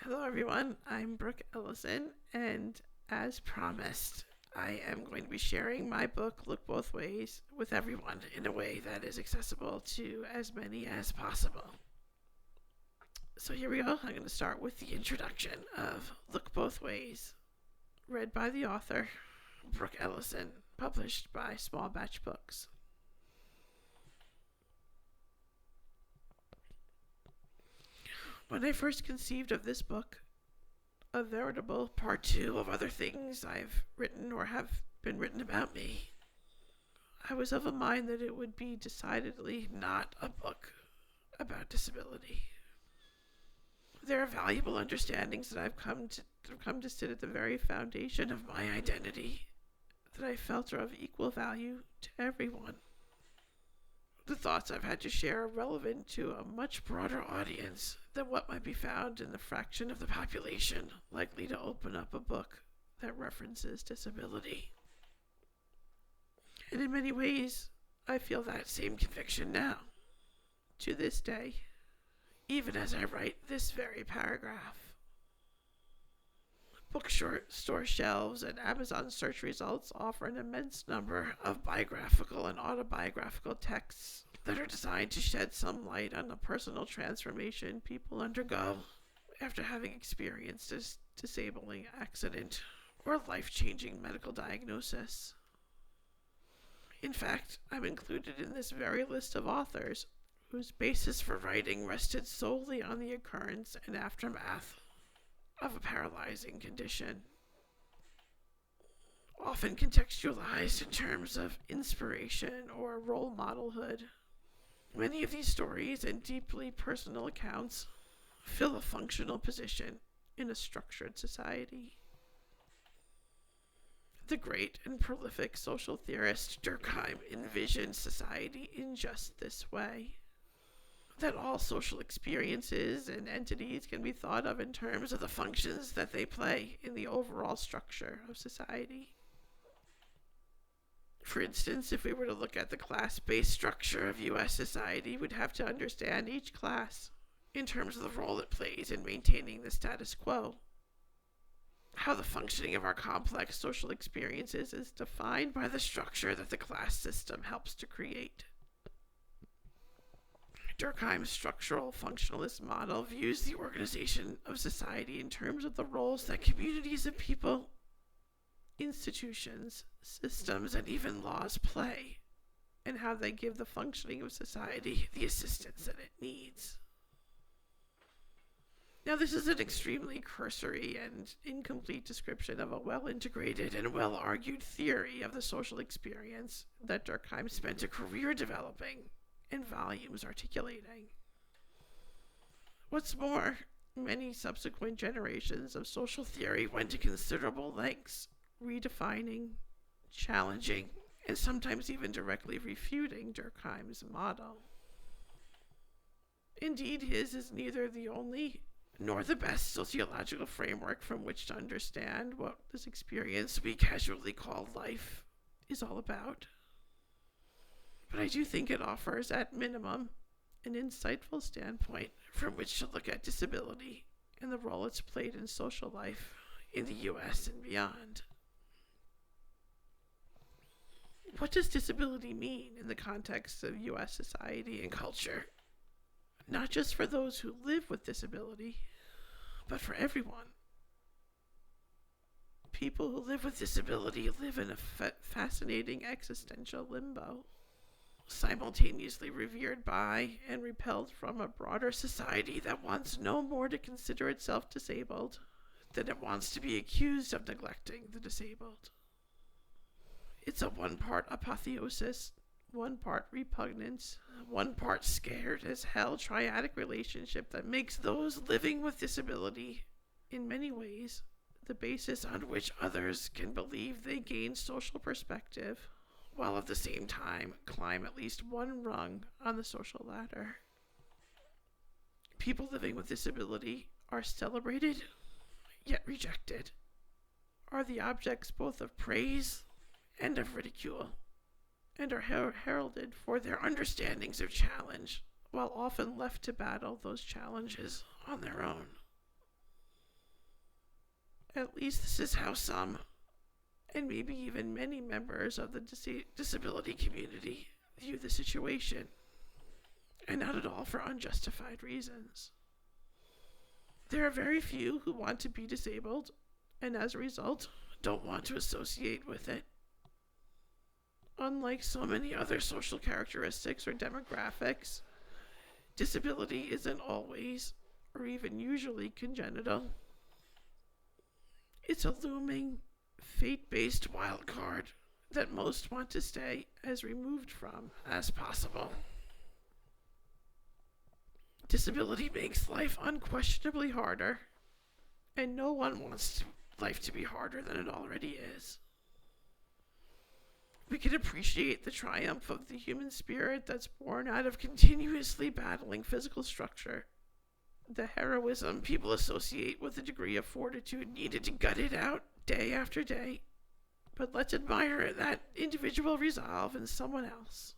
Hello, everyone. I'm Brooke Ellison, and as promised, I am going to be sharing my book, Look Both Ways, with everyone in a way that is accessible to as many as possible. So here we go. I'm going to start with the introduction of Look Both Ways, read by the author, Brooke Ellison, published by Small Batch Books. When I first conceived of this book, a veritable part two of other things I've written or have been written about me, I was of a mind that it would be decidedly not a book about disability. There are valuable understandings that I've come to sit at the very foundation of my identity that I felt are of equal value to everyone. The thoughts I've had to share are relevant to a much broader audience than what might be found in the fraction of the population likely to open up a book that references disability. And in many ways, I feel that same conviction now, to this day, even as I write this very paragraph. Bookstore shelves and Amazon search results offer an immense number of biographical and autobiographical texts that are designed to shed some light on the personal transformation people undergo after having experienced a disabling accident or life-changing medical diagnosis. In fact, I'm included in this very list of authors whose basis for writing rested solely on the occurrence and aftermath of a paralyzing condition, often contextualized in terms of inspiration or role modelhood. Many of these stories and deeply personal accounts fill a functional position in a structured society. The great and prolific social theorist Durkheim envisioned society in just this way, that all social experiences and entities can be thought of in terms of the functions that they play in the overall structure of society. For instance, if we were to look at the class-based structure of U.S. society, we'd have to understand each class in terms of the role it plays in maintaining the status quo. How the functioning of our complex social experiences is defined by the structure that the class system helps to create. Durkheim's structural functionalist model views the organization of society in terms of the roles that communities of people, institutions, systems, and even laws play, and how they give the functioning of society the assistance that it needs. Now, this is an extremely cursory and incomplete description of a well-integrated and well-argued theory of the social experience that Durkheim spent a career developing and volumes articulating. What's more, many subsequent generations of social theory went to considerable lengths redefining, challenging, and sometimes even directly refuting Durkheim's model. Indeed, his is neither the only nor the best sociological framework from which to understand what this experience we casually call life is all about. But I do think it offers, at minimum, an insightful standpoint from which to look at disability and the role it's played in social life in the U.S. and beyond. What does disability mean in the context of U.S. society and culture? Not just for those who live with disability, but for everyone. People who live with disability live in a fascinating existential limbo, simultaneously revered by and repelled from a broader society that wants no more to consider itself disabled than it wants to be accused of neglecting the disabled. It's a one-part apotheosis, one-part repugnance, one-part scared as hell triadic relationship that makes those living with disability, in many ways, the basis on which others can believe they gain social perspective, while at the same time climb at least one rung on the social ladder. People living with disability are celebrated, yet rejected, are the objects both of praise and of ridicule, and are heralded for their understandings of challenge, while often left to battle those challenges on their own. At least this is how some, and maybe even many members of the disability community view the situation, and not at all for unjustified reasons. There are very few who want to be disabled, and as a result, don't want to associate with it. Unlike so many other social characteristics or demographics, disability isn't always, or even usually, congenital. It's a looming, fate-based wild card that most want to stay as removed from as possible. Disability makes life unquestionably harder, and no one wants life to be harder than it already is. We can appreciate the triumph of the human spirit that's born out of continuously battling physical structure, the heroism people associate with the degree of fortitude needed to gut it out day after day, but let's admire that individual resolve in someone else.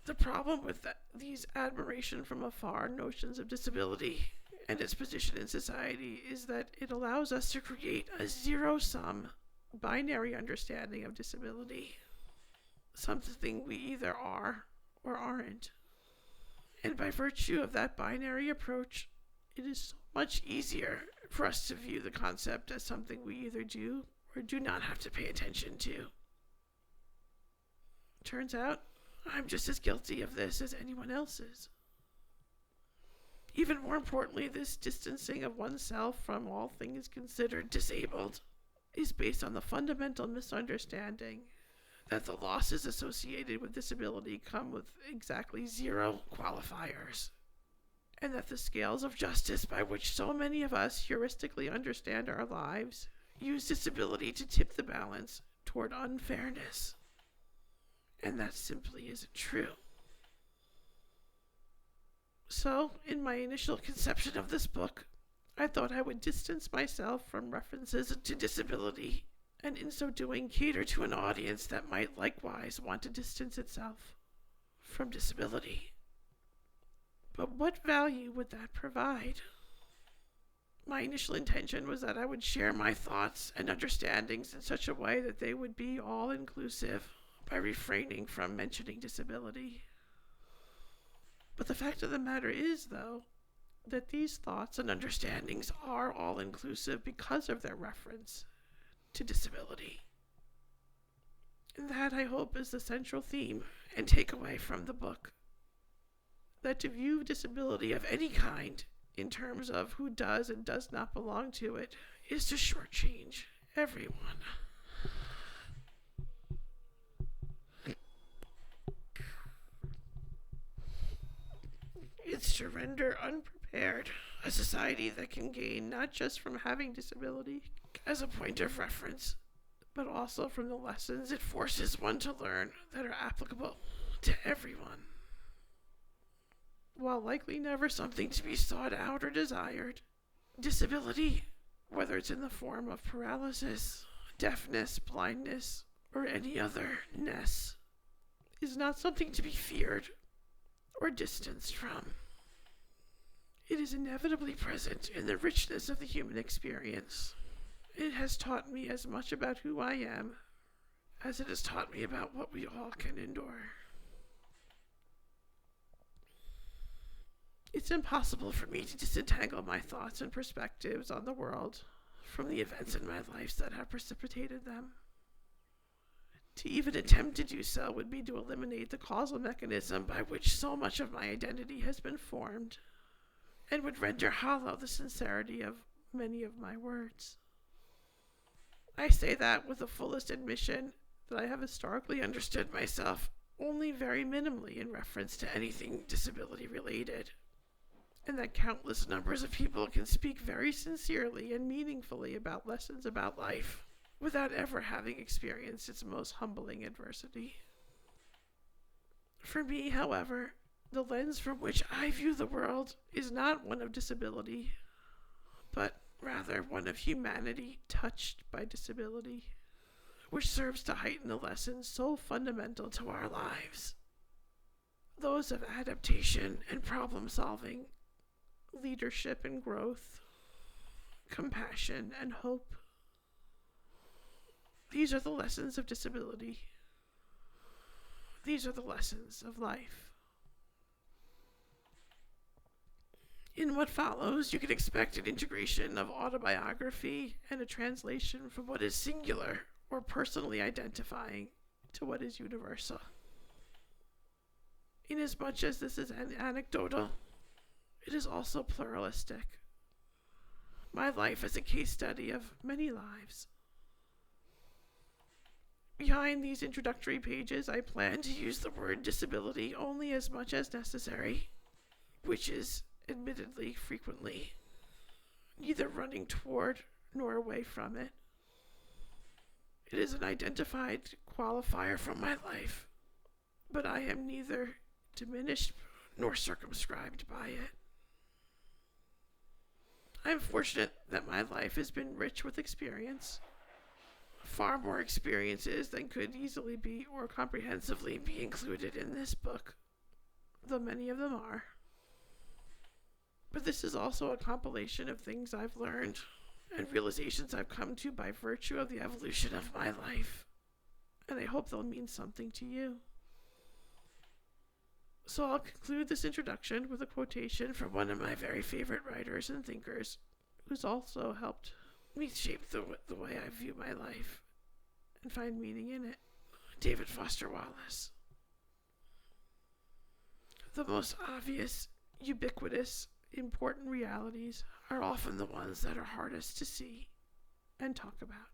The problem with these admiration from afar notions of disability and its position in society is that it allows us to create a zero-sum, binary understanding of disability, something we either are or aren't. And by virtue of that binary approach, it is so much easier for us to view the concept as something we either do or do not have to pay attention to. Turns out, I'm just as guilty of this as anyone else is. Even more importantly, this distancing of oneself from all things considered disabled is based on the fundamental misunderstanding that the losses associated with disability come with exactly zero qualifiers, and that the scales of justice by which so many of us heuristically understand our lives use disability to tip the balance toward unfairness. And that simply isn't true. So, in my initial conception of this book, I thought I would distance myself from references to disability, and in so doing cater to an audience that might likewise want to distance itself from disability. But what value would that provide? My initial intention was that I would share my thoughts and understandings in such a way that they would be all-inclusive, by refraining from mentioning disability. But the fact of the matter is, though, that these thoughts and understandings are all-inclusive because of their reference to disability. And that, I hope, is the central theme and takeaway from the book. That to view disability of any kind in terms of who does and does not belong to it is to shortchange everyone. It's to render unprepared a society that can gain not just from having disability as a point of reference, but also from the lessons it forces one to learn that are applicable to everyone. While likely never something to be sought out or desired, disability, whether it's in the form of paralysis, deafness, blindness, or any other ness, is not something to be feared or distanced from. It is inevitably present in the richness of the human experience. It has taught me as much about who I am as it has taught me about what we all can endure. It's impossible for me to disentangle my thoughts and perspectives on the world from the events in my life that have precipitated them. To even attempt to do so would be to eliminate the causal mechanism by which so much of my identity has been formed, and would render hollow the sincerity of many of my words. I say that with the fullest admission that I have historically understood myself only very minimally in reference to anything disability related, and that countless numbers of people can speak very sincerely and meaningfully about lessons about life without ever having experienced its most humbling adversity. For me, however, the lens from which I view the world is not one of disability, but rather one of humanity touched by disability, which serves to heighten the lessons so fundamental to our lives, those of adaptation and problem solving, leadership and growth, compassion, and hope. These are the lessons of disability. These are the lessons of life. In what follows, you can expect an integration of autobiography and a translation from what is singular or personally identifying to what is universal. Inasmuch as this is anecdotal, it is also pluralistic. My life is a case study of many lives. Behind these introductory pages, I plan to use the word disability only as much as necessary, which is admittedly frequently neither running toward nor away from it. It is an identified qualifier from my life, but I am neither diminished nor circumscribed by it. I am fortunate that my life has been rich with experience, far more experiences than could easily be or comprehensively be included in this book, though many of them are. But this is also a compilation of things I've learned and realizations I've come to by virtue of the evolution of my life, and I hope they'll mean something to you. So I'll conclude this introduction with a quotation from one of my very favorite writers and thinkers, who's also helped me shape the way I view my life and find meaning in it, David Foster Wallace. The most obvious, ubiquitous, important realities are often the ones that are hardest to see and talk about.